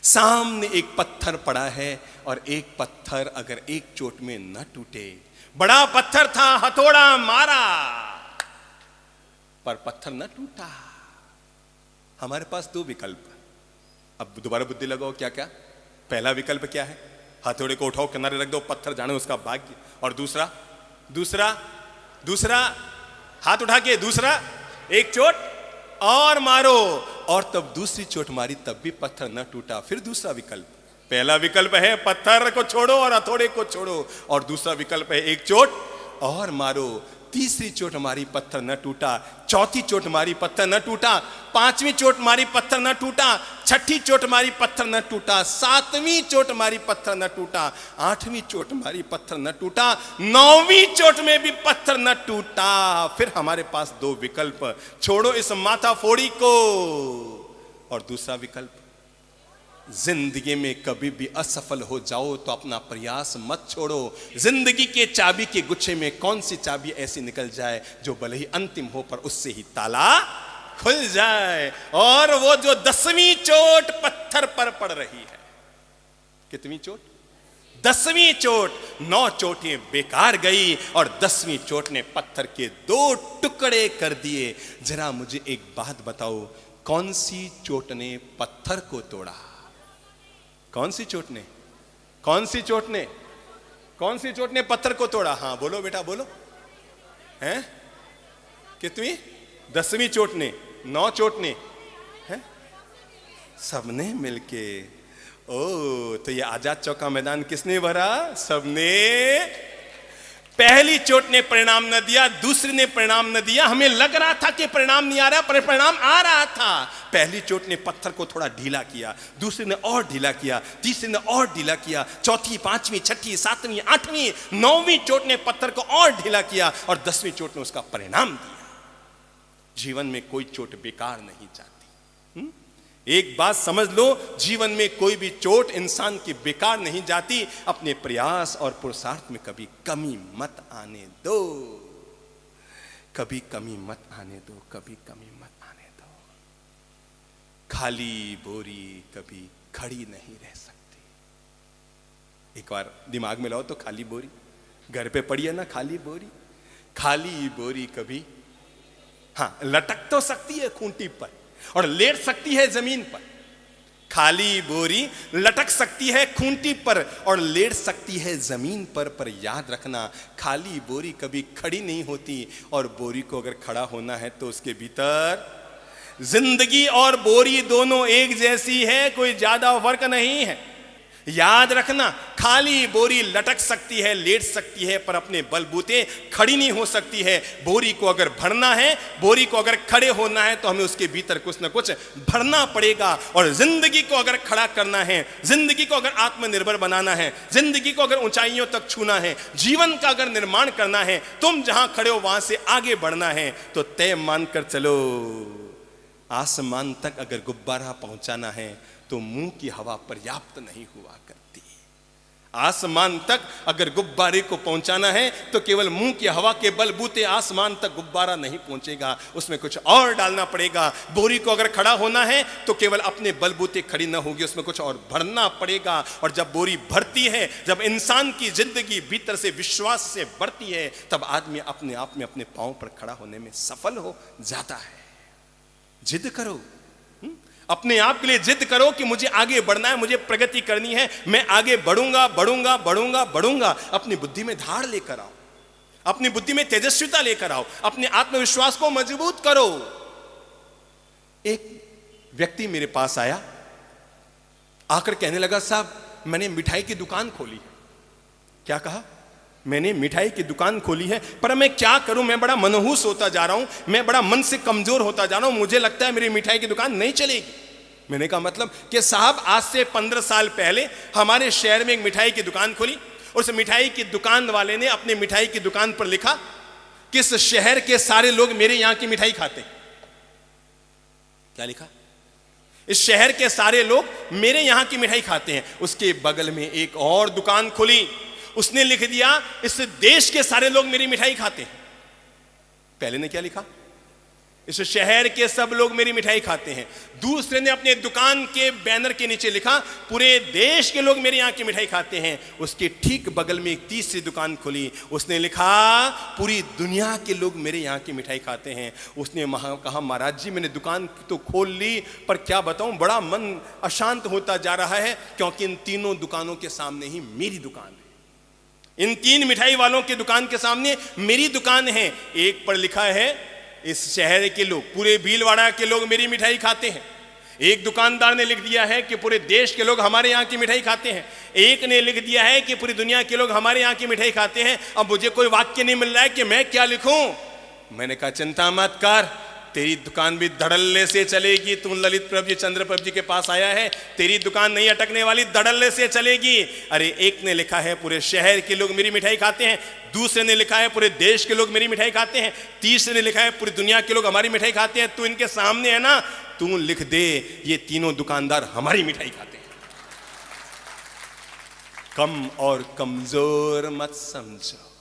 सामने एक पत्थर पड़ा है और एक पत्थर अगर एक चोट में न टूटे, बड़ा पत्थर था, हथौड़ा मारा पर पत्थर न टूटा। हमारे पास दो विकल्प। अब दोबारा बुद्धि लगाओ, क्या क्या? पहला विकल्प क्या है? हथौड़े को उठाओ, किनारे रख दो, पत्थर जाने उसका भाग्य। और दूसरा दूसरा दूसरा हाथ उठा के दूसरा, एक चोट और मारो, और तब दूसरी चोट मारी तब भी पत्थर न टूटा। फिर दूसरा विकल्प। पहला विकल्प है पत्थर को छोड़ो और हथौड़े को छोड़ो, और दूसरा विकल्प है एक चोट और मारो। तीसरी चोट मारी पत्थर न टूटा, चौथी चोट मारी पत्थर न टूटा, पांचवी चोट मारी पत्थर न टूटा, छठी चोट मारी पत्थर न टूटा, सातवीं चोट मारी पत्थर न टूटा, आठवीं चोट मारी पत्थर न टूटा, नौवीं चोट में भी पत्थर न टूटा। फिर हमारे पास दो विकल्प, छोड़ो इस माथा फोड़ी को, और दूसरा विकल्प, जिंदगी में कभी भी असफल हो जाओ तो अपना प्रयास मत छोड़ो। जिंदगी के चाबी के गुच्छे में कौन सी चाबी ऐसी निकल जाए जो भले ही अंतिम हो पर उससे ही ताला खुल जाए। और वो जो 10वीं चोट पत्थर पर पड़ रही है, कितनी चोट? 10वीं चोट। 9 चोटें बेकार गई और 10वीं चोट ने पत्थर के 2 टुकड़े कर दिए। जरा मुझे एक बात बताओ, कौन सी चोट ने पत्थर को तोड़ा? कौन सी चोट ने? कौन सी चोट ने? कौन सी चोट ने पत्थर को तोड़ा? हाँ बोलो बेटा बोलो। हैं? कितनी? 10वीं चोट ने, 9 चोट ने, हैं? सबने मिलके। ओ, तो ये आजाद चौक का मैदान किसने भरा? सबने। पहली चोट ने परिणाम न दिया, दूसरी ने परिणाम न दिया। हमें लग रहा था कि परिणाम नहीं आ रहा, पर परिणाम आ रहा था। पहली चोट ने पत्थर को थोड़ा ढीला किया, दूसरी ने और ढीला किया, तीसरी ने और ढीला किया, चौथी, पांचवी, छठी, सातवीं, आठवीं, 9वीं चोट ने पत्थर को और ढीला किया, और 10वीं चोट ने उसका परिणाम दिया। जीवन में कोई चोट बेकार नहीं जाती। एक बात समझ लो, जीवन में कोई भी चोट इंसान की बेकार नहीं जाती। अपने प्रयास और पुरुषार्थ में कभी कमी मत आने दो, कभी कमी मत आने दो, कभी कमी मत आने दो। खाली बोरी कभी खड़ी नहीं रह सकती। एक बार दिमाग में लाओ तो, खाली बोरी घर पे पड़ी है ना, खाली बोरी। खाली बोरी कभी, हाँ, लटक तो सकती है खूंटी पर और लेट सकती है जमीन पर। खाली बोरी लटक सकती है खूंटी पर और लेट सकती है जमीन पर याद रखना, खाली बोरी कभी खड़ी नहीं होती। और बोरी को अगर खड़ा होना है तो उसके भीतर जिंदगी और बोरी दोनों एक जैसी है, कोई ज्यादा फर्क नहीं है। याद रखना, खाली बोरी लटक सकती है, लेट सकती है, पर अपने बलबूते खड़ी नहीं हो सकती है। बोरी को अगर भरना है, बोरी को अगर खड़े होना है तो हमें उसके भीतर कुछ ना कुछ भरना पड़ेगा। और जिंदगी को अगर खड़ा करना है, जिंदगी को अगर आत्मनिर्भर बनाना है, जिंदगी को अगर ऊंचाइयों तक छूना है, जीवन का अगर निर्माण करना है, तुम जहां खड़े हो वहां से आगे बढ़ना है, तो तय मानकर चलो। आसमान तक अगर गुब्बारा पहुंचाना है तो मुंह की हवा पर्याप्त नहीं हुआ करती। आसमान तक अगर गुब्बारे को पहुंचाना है तो केवल मुंह की हवा के बलबूते आसमान तक गुब्बारा नहीं पहुंचेगा, उसमें कुछ और डालना पड़ेगा। बोरी को अगर खड़ा होना है तो केवल अपने बलबूते खड़ी ना होगी, उसमें कुछ और भरना पड़ेगा। और जब बोरी भरती है, जब इंसान की जिंदगी भीतर से विश्वास से बढ़ती है, तब आदमी अपने आप में अपने पांव पर खड़ा होने में सफल हो जाता है। जिद करो, अपने आप के लिए जिद करो कि मुझे आगे बढ़ना है, मुझे प्रगति करनी है, मैं आगे बढ़ूंगा बढ़ूंगा बढ़ूंगा बढ़ूंगा। अपनी बुद्धि में धार लेकर आओ, अपनी बुद्धि में तेजस्विता लेकर आओ, अपने आत्मविश्वास को मजबूत करो। एक व्यक्ति मेरे पास आया, आकर कहने लगा, साहब मैंने मिठाई की दुकान खोली है। क्या कहा? मैंने मिठाई की दुकान खोली है, पर मैं क्या करूं, मैं बड़ा मनहूस होता जा रहा हूं, मैं बड़ा मन से कमजोर होता जा रहा हूं, मुझे लगता है मेरी मिठाई की दुकान नहीं चलेगी। मैंने कहा मतलब कि साहब, आज से 15 साल पहले हमारे शहर में एक मिठाई की दुकान खुली। उस मिठाई की दुकान वाले ने अपने मिठाई की दुकान पर लिखा कि इस शहर के सारे लोग मेरे यहां की मिठाई खाते हैं। क्या लिखा? इस शहर के सारे लोग मेरे यहां की मिठाई खाते हैं। उसके बगल में एक और दुकान खुली, उसने लिख दिया, इस देश के सारे लोग मेरी मिठाई खाते हैं। पहले ने क्या लिखा? इस शहर के सब लोग मेरी मिठाई खाते हैं। दूसरे ने अपने दुकान के बैनर के नीचे लिखा, पूरे देश के लोग मेरे यहाँ की मिठाई खाते हैं। उसके ठीक बगल में एक तीसरी दुकान खुली, उसने लिखा, पूरी दुनिया के लोग मेरे यहाँ की मिठाई खाते हैं। उसने कहा, महाराज जी मैंने दुकान तो खोल ली, पर क्या बताऊं, बड़ा मन अशांत होता जा रहा है, क्योंकि इन तीनों दुकानों के सामने ही मेरी दुकान है। इन 3 मिठाई वालों के दुकान के सामने मेरी दुकान है। एक पर लिखा है, इस शहर के लोग, पूरे भीलवाड़ा के लोग मेरी मिठाई खाते हैं। एक दुकानदार ने लिख दिया है कि पूरे देश के लोग हमारे यहाँ की मिठाई खाते हैं। एक ने लिख दिया है कि पूरी दुनिया के लोग हमारे यहाँ की मिठाई खाते हैं। अब मुझे कोई वाक्य नहीं मिल रहा है कि मैं क्या लिखूं। मैंने कहा, चिंता मत कर, तेरी दुकान भी धड़ल्ले से चलेगी। तू ललित प्रभु जी, चंद्र प्रभु जी के पास आया है, तेरी दुकान नहीं अटकने वाली, धड़ल्ले से चलेगी। अरे एक ने लिखा है, पूरे शहर के लोग मेरी मिठाई खाते हैं। दूसरे ने लिखा है, पूरे देश के लोग मेरी मिठाई खाते हैं। तीसरे ने लिखा है, पूरी दुनिया के लोग हमारी मिठाई खाते हैं। तू इनके सामने है ना, तू लिख दे, ये तीनों दुकानदार हमारी मिठाई खाते हैं। कम और कमजोर मत समझो।